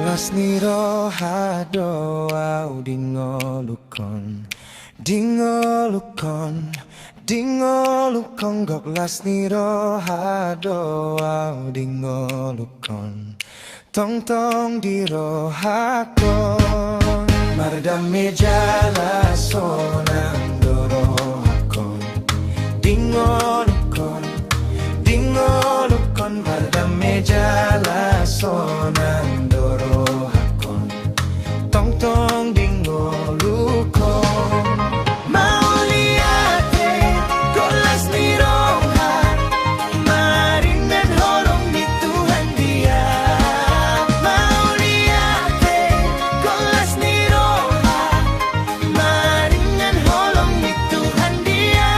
Lasniro hado au dingolukon dingolukon dingolukon gok lasniro hado au dingolukon tong tong diro hakon marda meja la sonang doro hakon dingolukon dingolukon marda meja la sonang doro hakon tong tong dingolukon mauliate kolas ni roha maringan holong di Tuhan dia mauliate kolas ni roha maringan holong di Tuhan dia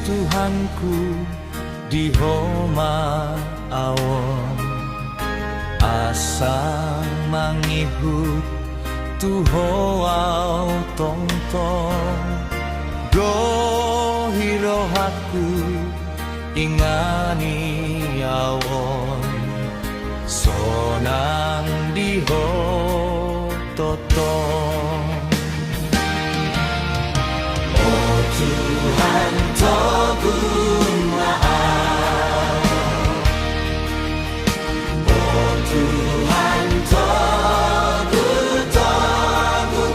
Tuhanku di homa awon asa mangihut tuho au tong tong go hirohaku ingani awon sonang diho totong. Oh Tuhan togun maaf, oh Tuhan togun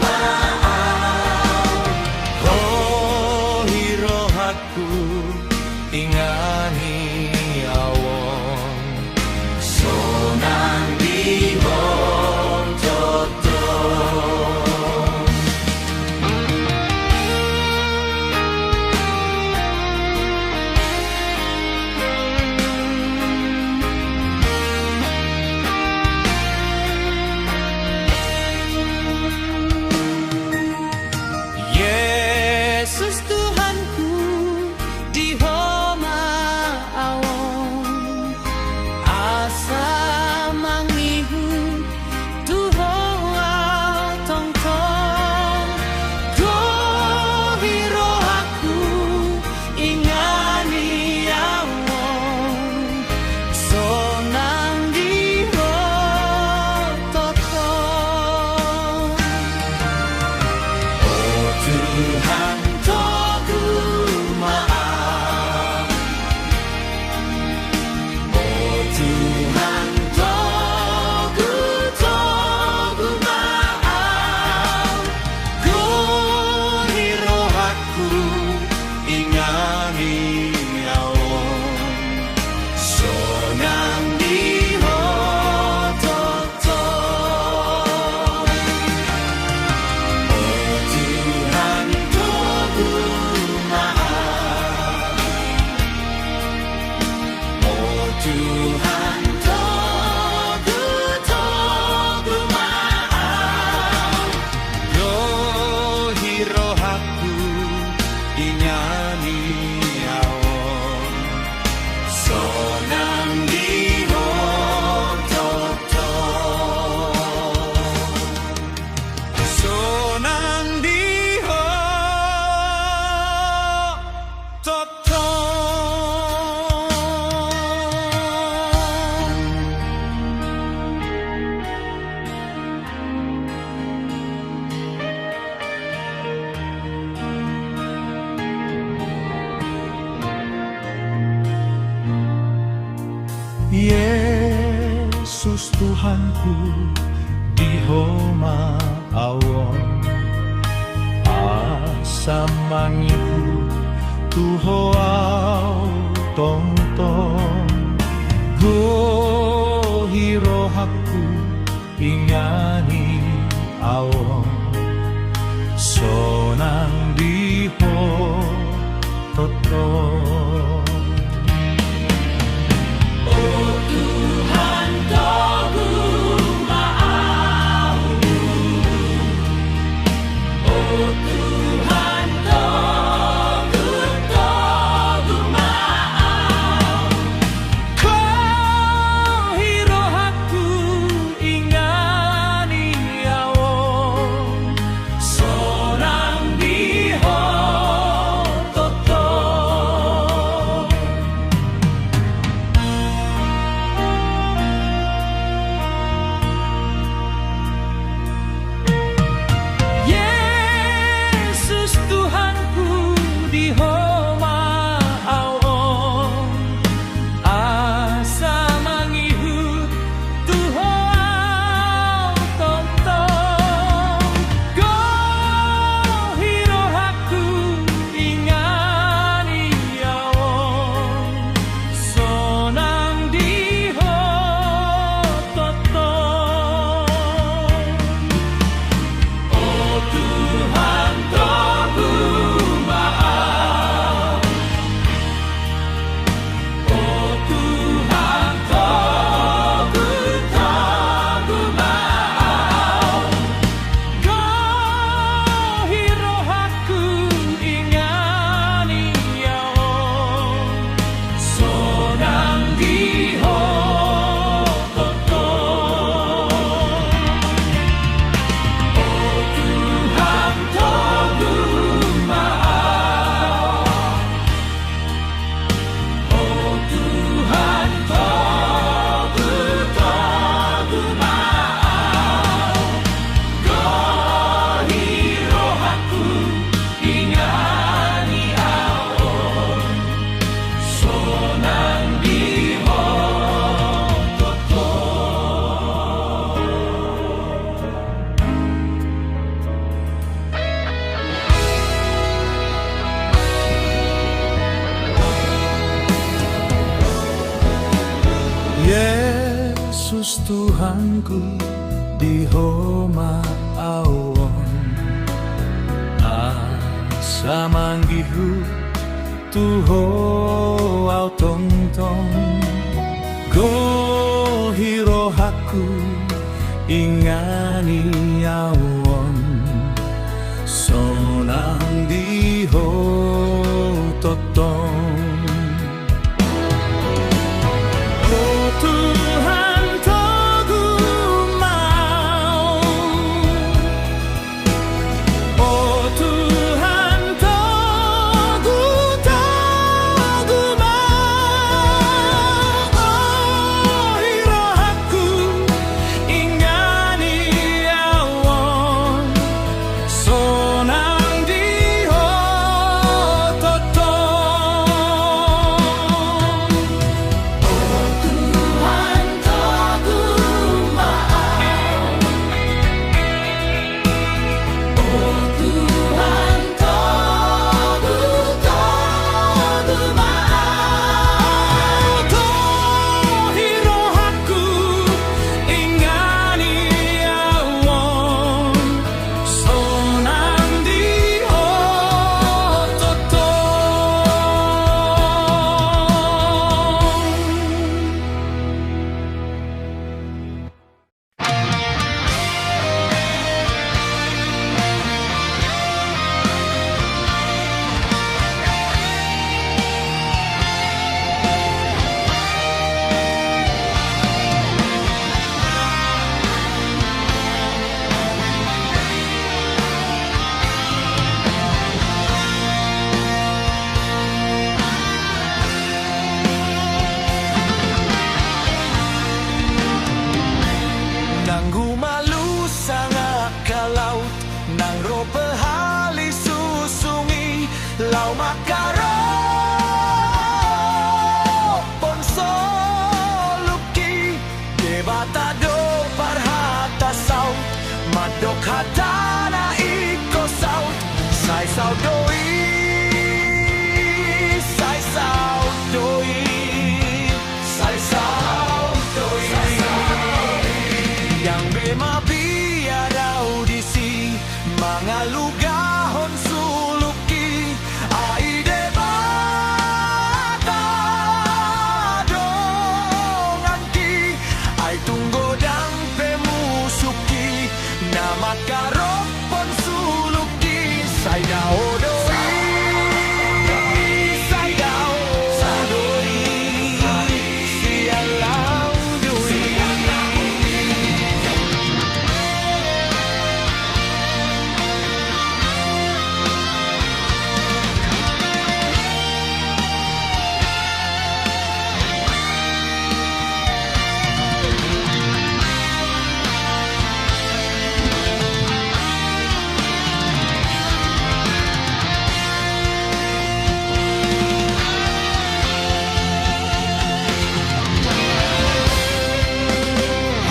maaf, oh hirohaku ingani awon sonang dihon totong. Yesus Tuhanku di homa awon asa mangihut tuho au tong tong go hirohaku ingani awon sonang diho totong. Oh Tuhan togun maaf, oh Tuhan togun maaf, go hirohaku ingani awon sonang diho totong. Oh Tuhan togun maaf, oh Tuhan togun maaf, go hirohaku ingani awon sonang diho totong, sonang diho totong. Yesus Tuhanku di homa awon asa mangihut tuho au tong tong go hirohaku ingani awon sonang diho totong. Oh Tuhan togun maaf, oh Tuhan togun maaf, kau hirohaku ingani awon sonang diho Tuhanku di homa awon asa manggihu tuho au tong tong go hiro haku ingani awon sonang di ho totong. Oh Tuhan togu mau, oh Tuhan togu togu mau, oh hiro haku ingani awon sonang di ho totong. Nanggu malu sangat kalau nang ro pehali susungi lau makaro ponso luki debata do parhata saut madok hatana iko saut sai saut doi sai saut doi sai saut doi yang bema biar audisi mangalugahon suluki aide bata donganki ai tunggo dang pemusuki nama karopon suluki sai dao doi sai dao doi sialang doi.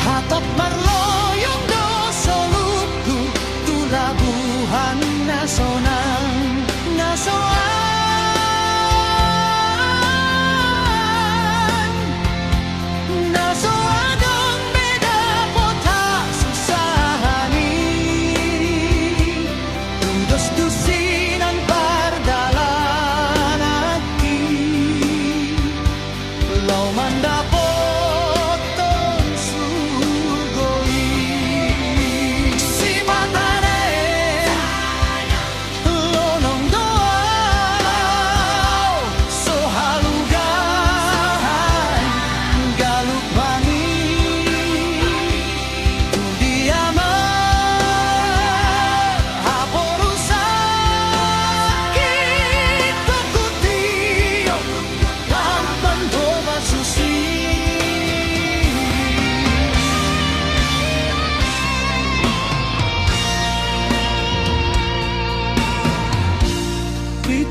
Hatop marloyong do soluku tulabuhan nasonang nasoan nasoadong beda pota susahani tundos dusinan pardalan aki lau mandapoton surgoi si matane lonong doa so halugan galuk bangi tu diama haporusaki tokutio tampan doba susi.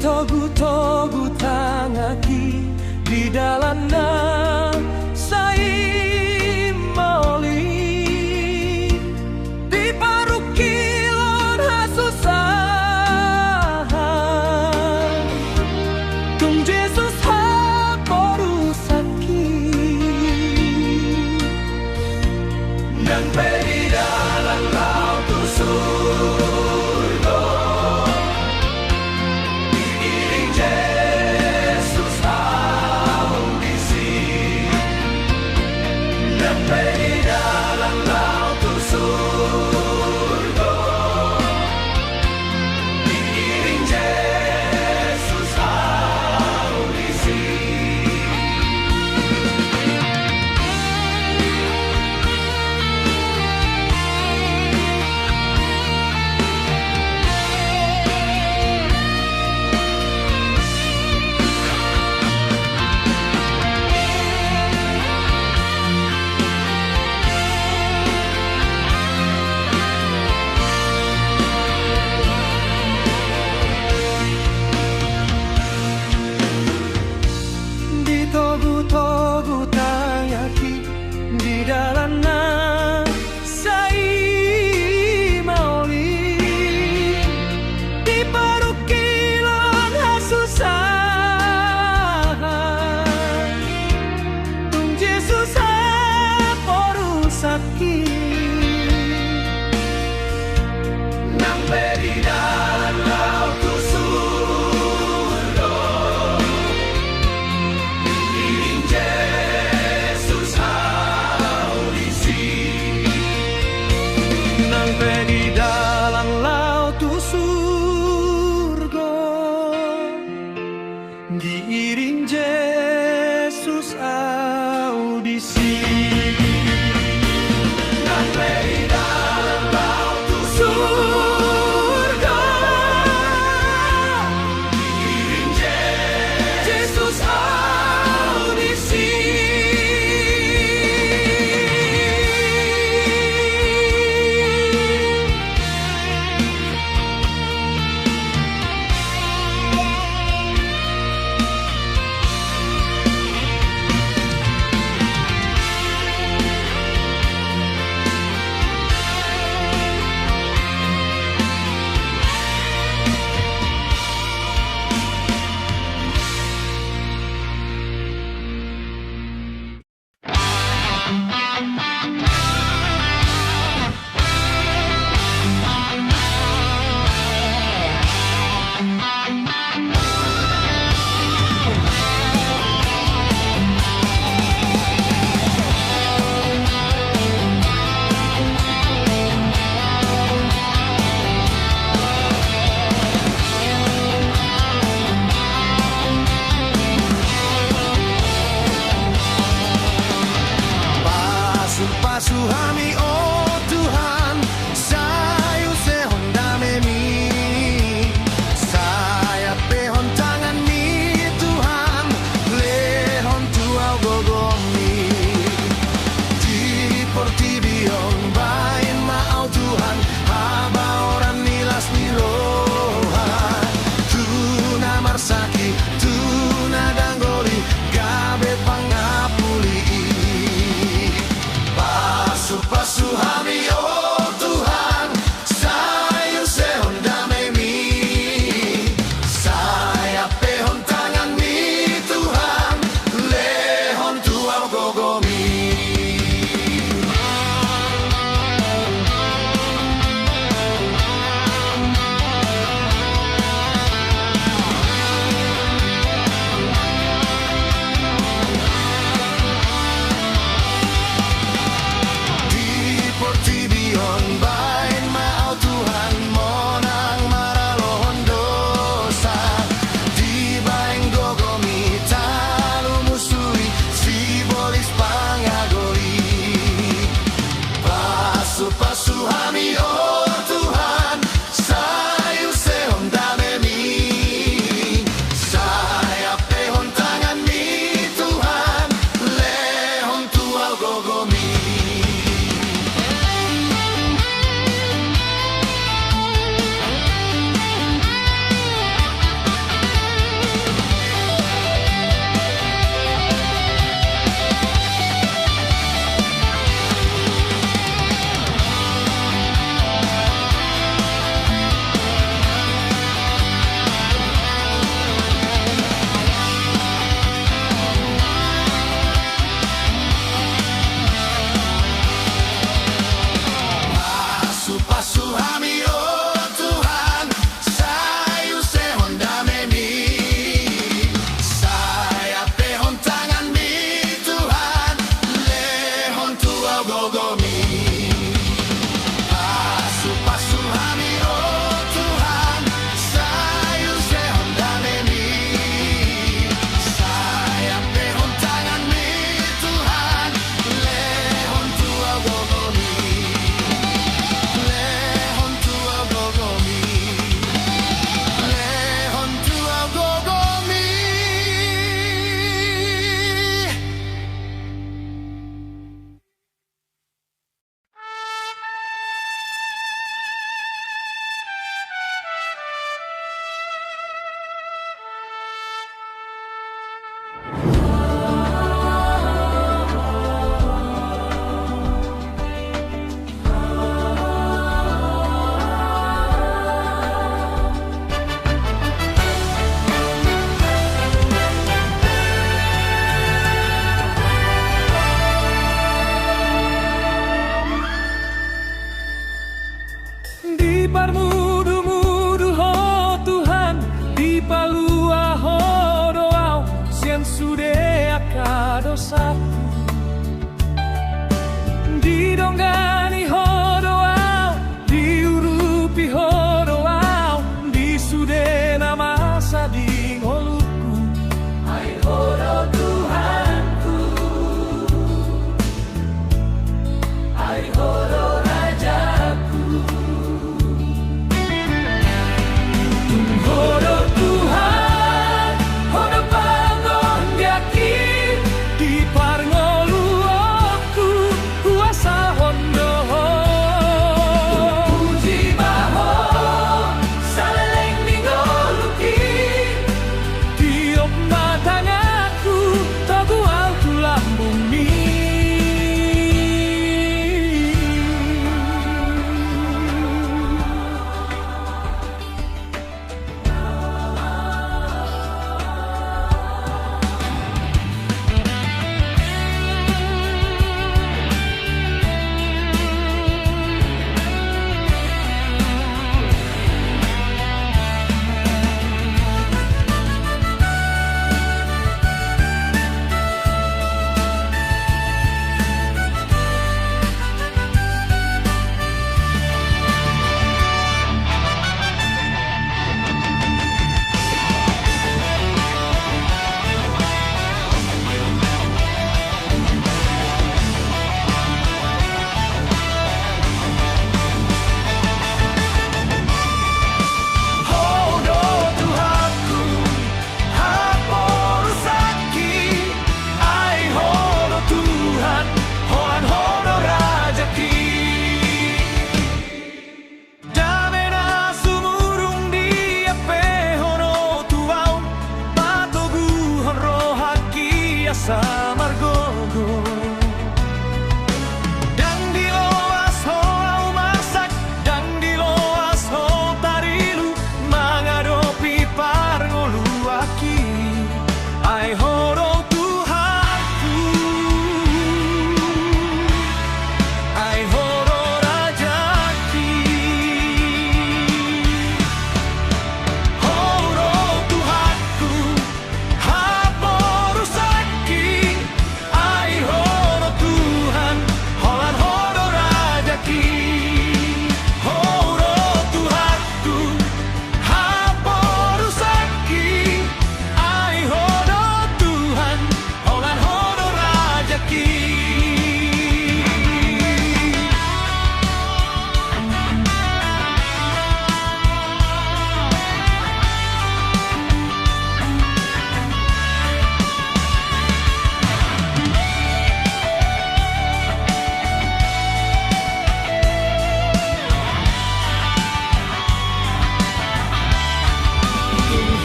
Togu-togu tangaki di dalana sai moli di parukilon hasusahan tung Jesus haporusaki palua horoau sien sude akadosaku didonggani horoau diurupi horoau di sude nama sading holuku ai horo Tuhanku ai horo rajaku horo Tuhan horo pangon diaki di parngoluoku kuasa hondo puji baho saleleng ningoluki tiop matangaku togu altu lambung ni samargogo dang diloas hoau masak dang diloas ho tarilu mangadopi parngoluaki ai horo Tuhanku ai horo rajaki horo Tuhanku haporu saki ai horo Tuhan holan horo rajaki horo Tuhanku haporu saki ai horo Tuhan holan horo rajaki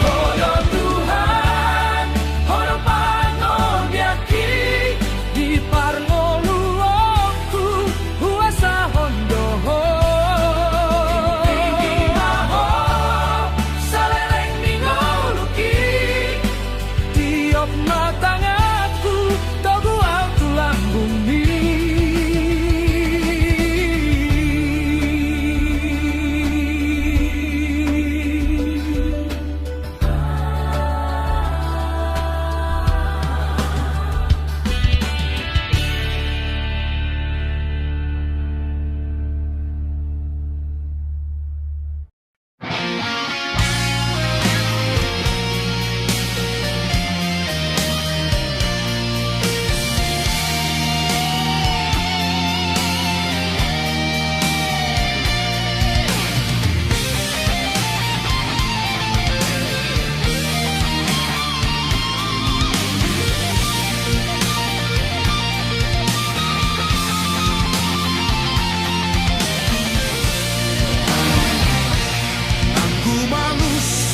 horo Tuhan horo pangon diaki di parngoluoku kuasa hondo tinggi maho saleleng ningoluki tiop matangaku togu altu lambung ni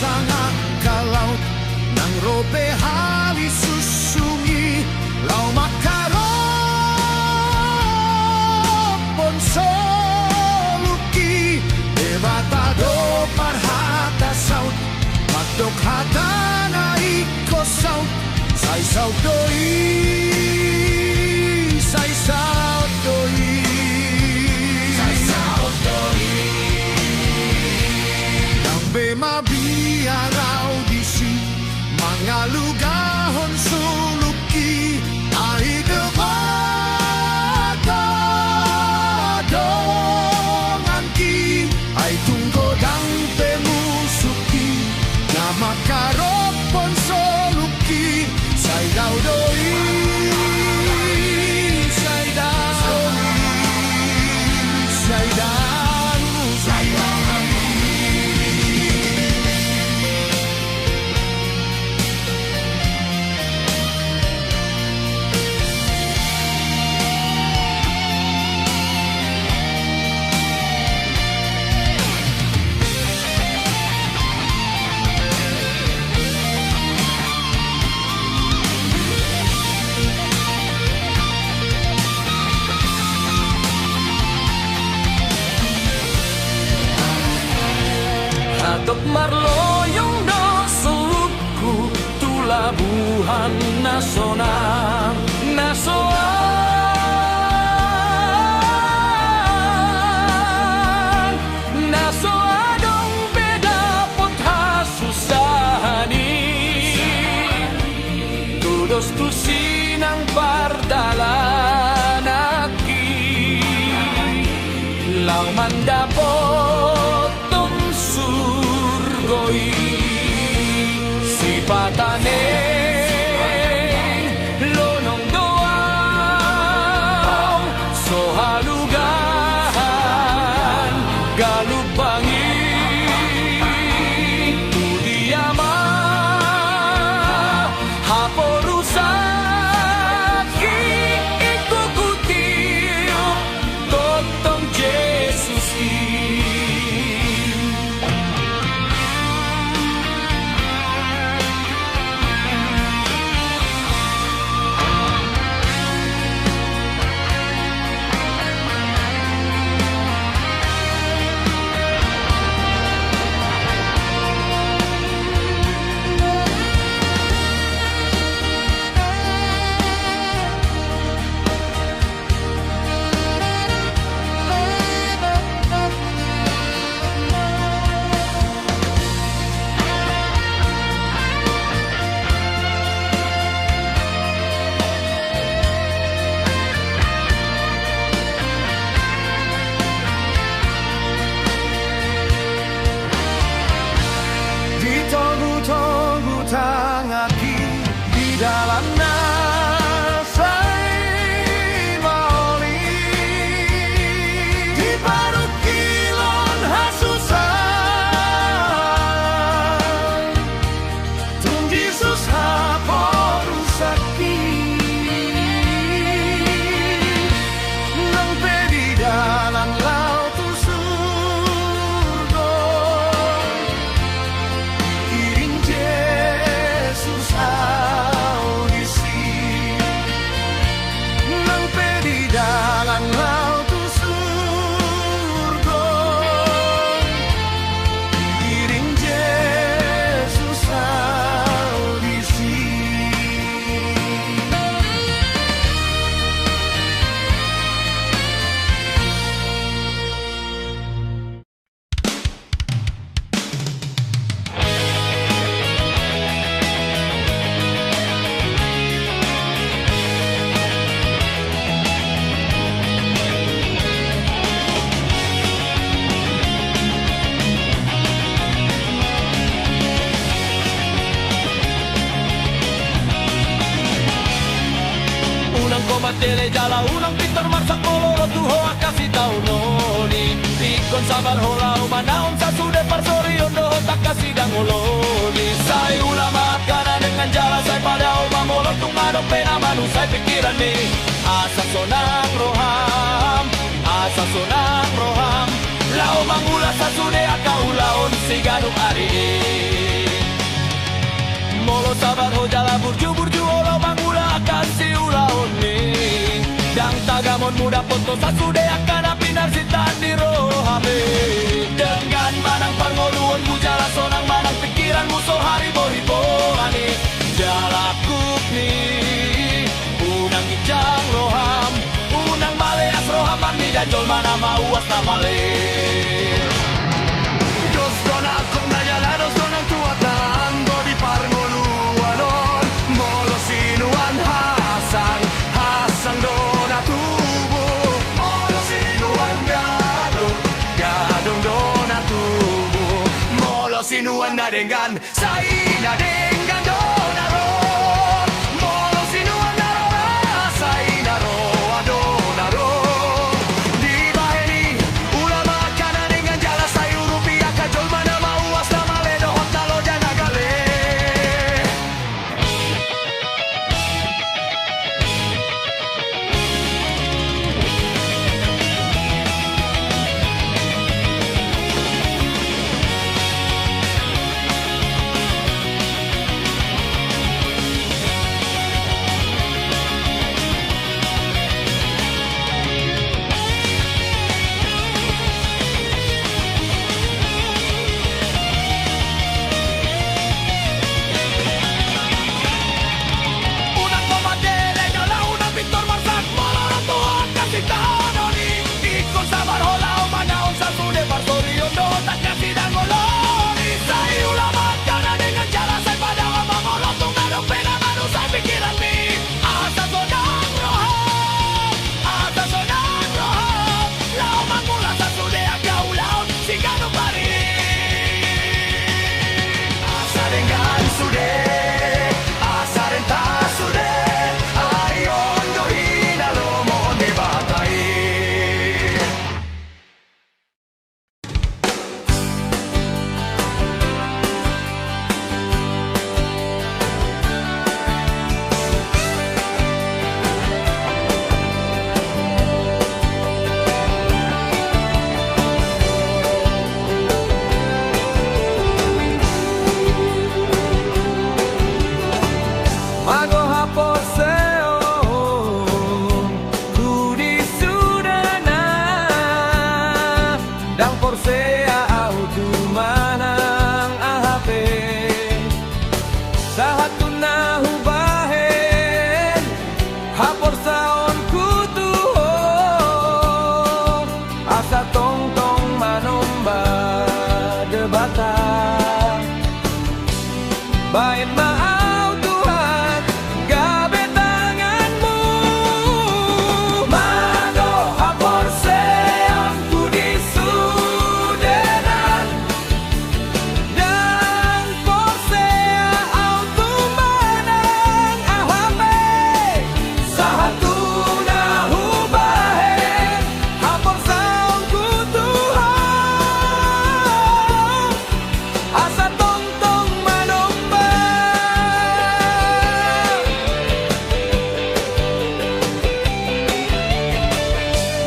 sangat kalau nang robe hali susungi lau makaro ponsoluki debatado parhata saut makdok hatana iko saut sai saut doi sai saut doi sai saut doi be mabiarau di parok ponsoluki sai daudoi sai dauni sai danu sai Hatok marloyong no suku tulabuhan nasional nasoan dong beda pot hasusani tudos tu sinang pardalan aki lau mandapot surgoi sipatane lonong doang sohalugan galupangi tudiama haporusaki ikukutiu totong Jesus ditunggu-tunggu tangaki di dalam nasai maoli di paruk kilon hasusan tung Jesus haporusaki nang pedi dalam laut surga kiring Jesus audisi nang pedi dalam laut surga kiring Jesus audisi. Unang komatele jala unang pintar marsa koloro tuho kasih tau noni pikon sabar hola umanaon sa sude parsori ondo tak kasih dangoloni sai ulama kana dengan jala sai pada oma molo tung adong pena manu sai pikiran ni asa sonang roham lao mangula sa sude akaulaon siganu ari molo sabar ho jala burju olo mangula kasih ulaon ni dang tagamon muda poto sa sude akan apinar sitan di rohame dengan manang pangoluan bujala sonang manang pikiran musuh hari boribo ani jalakup ni unang ijang roham unang maleas roham mami dan jol mana mau na male Dos donat kong najalados donang tuatan di parngoluanon molo sinuan hasang dona tubo molo sinuan gadong dona tubo molo sinuan dengan Saina dengan Donaron Molo sinuan narora Saina roa Donaron Di baheni ulama kana dengan jala sayur rupiah kajol mana mau asta male dohot talo jana gale Bain mau Tuhan gabe tanganmu Mado hapor seon kudi sudenan Dan porsea auto manang ahame Sahatuna hubahe hapor saon ku Tuhan Asa tong-tong manomba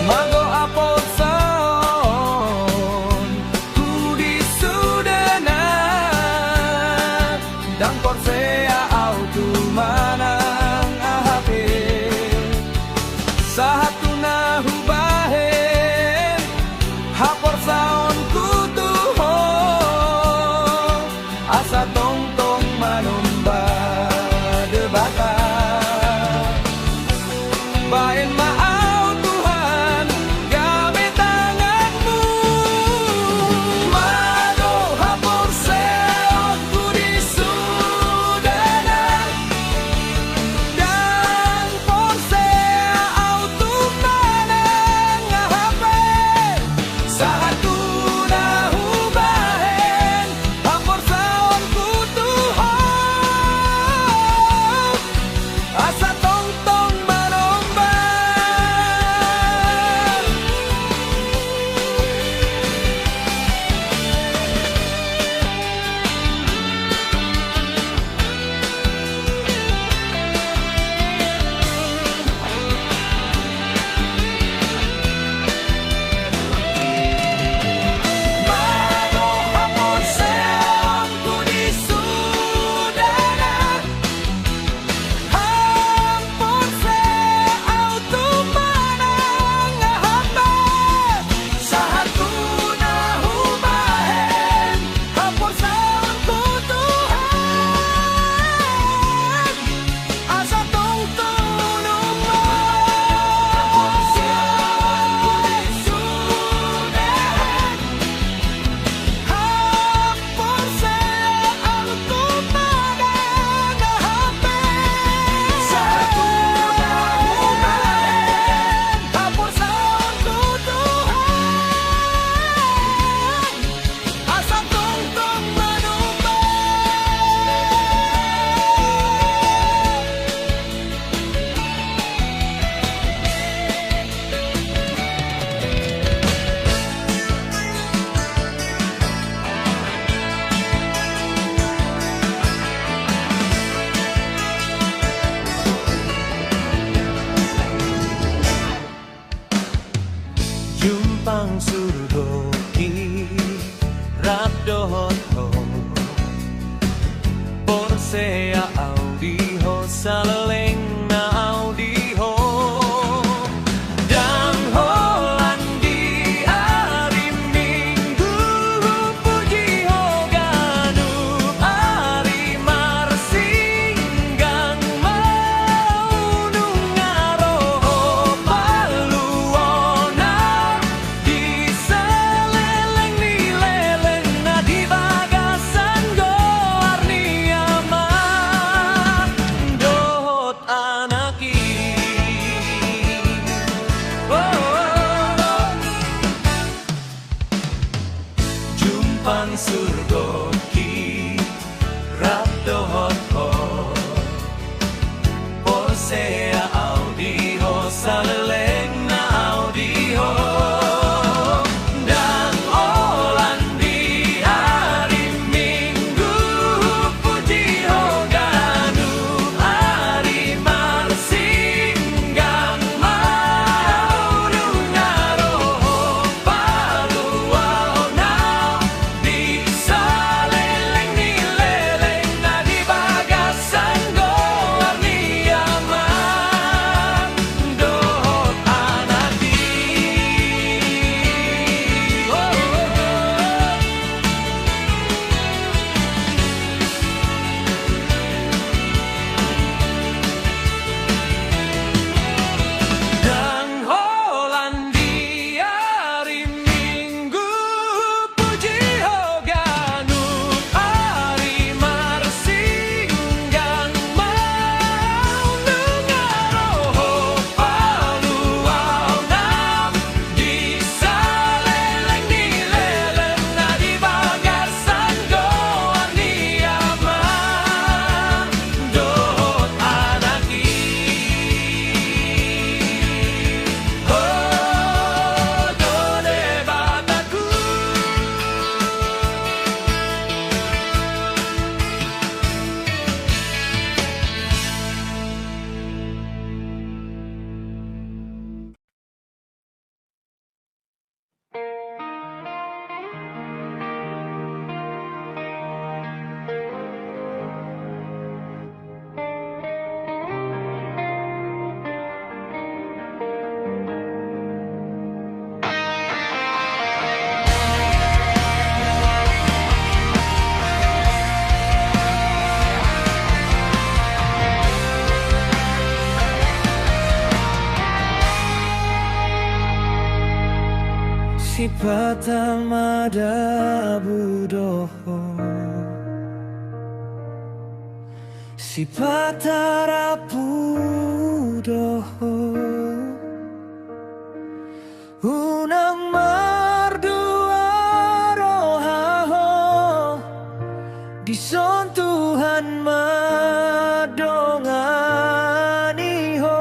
Mago apol saon kudi sudenan Dan porsea auto manang ahape Sahatuna hubahe hapor saon ku Tuhan Asa tong-tong manumba debata Bain mau Tuhan gabe tanganmu Mado hapor seon kudi sudenan Posea audiho saleleng na audiho dan Holandi hari Minggu puji hoganu hari marsinggang mau nungaroho paluona di seleleng di leleng na di bagasan goarni aman dohot anaki jumpan surgoki rap dohot ho Posea audiho saleleng na audiho dan Holandi hari Minggu puji hoganu hari marsinggang mau nungaroho paluaona di saleleng di leleng na di bagasan goarni aman dohot anaki dan Holandi hari Minggu puji hoganu hari marsinggang mau nungaroho paluaona di saleleng di leleng na di bagasan goarni aman dohot anaki dode bataku si patamada budoho si patara pudoho unang mardua rohaho di son Tuhan madonganiho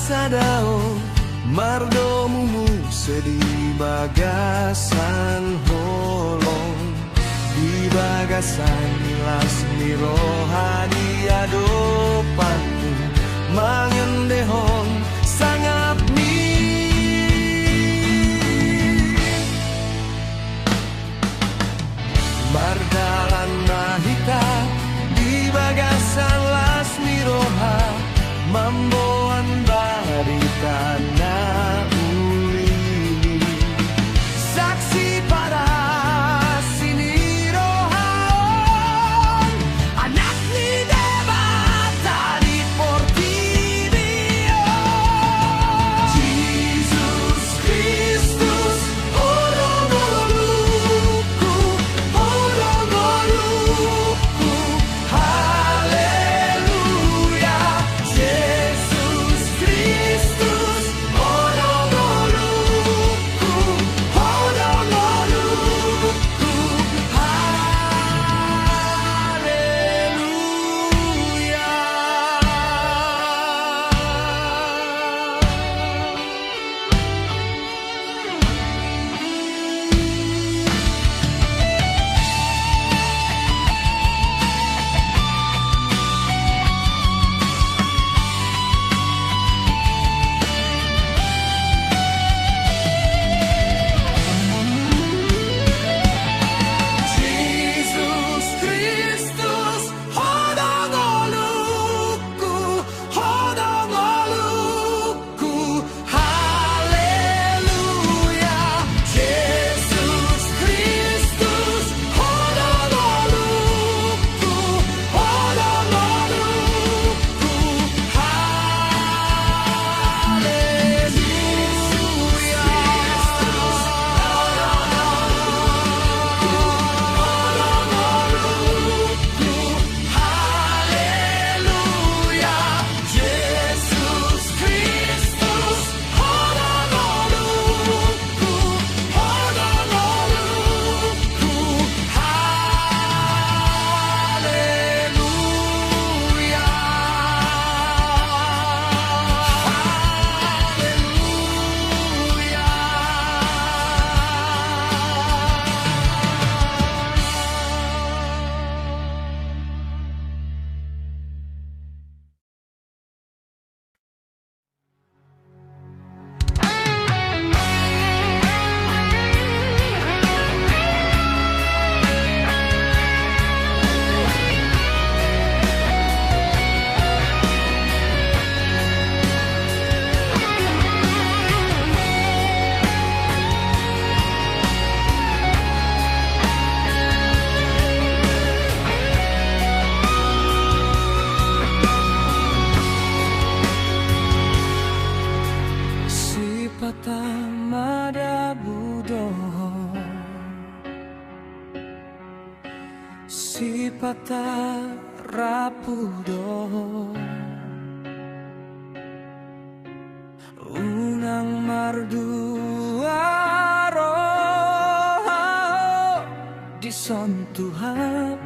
sadao mardomumu sedih bagasan holong di bagasan lasmi rohani adopanku mangendehon sangat mi mardalan nahita di bagasan lasmi roha mamboan barita na uli saksi para sini rohaon anak ni debata di portidio Jesus Kristus horongoluku horongoluku haleluya Jesus Kristus horongoluku horongoluku haleluya. Jesus Kristus horongoluku horongoluku haleluya Jesus Kristus horongoluku horongoluku haleluya Jesus Kristus horongoluku horongoluku haleluya Sipata madabudoho Sipata rapudoho Unang marduaro di son Tuhan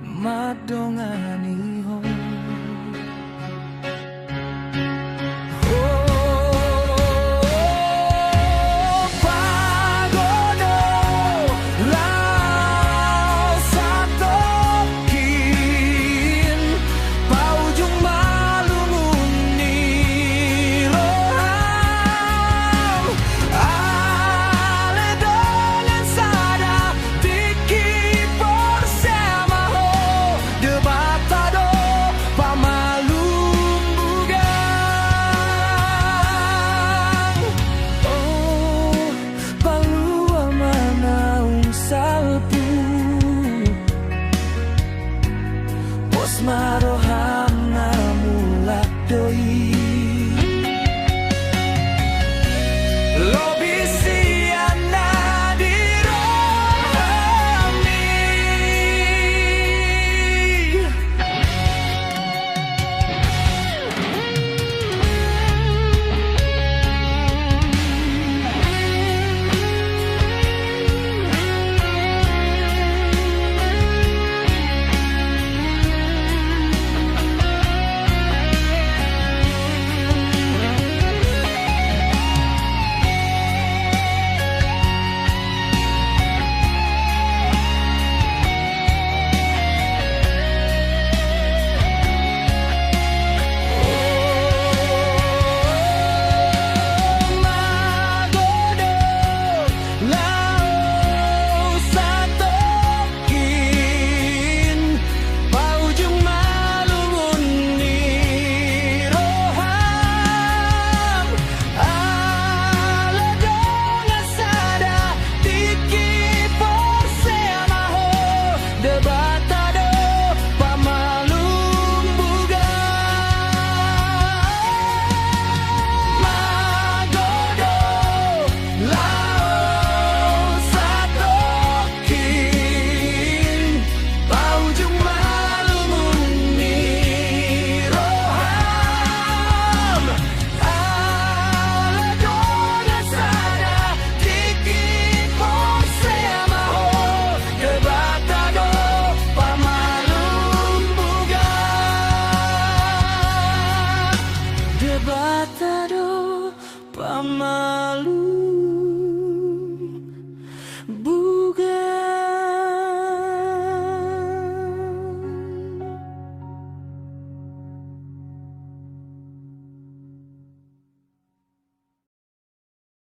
madongani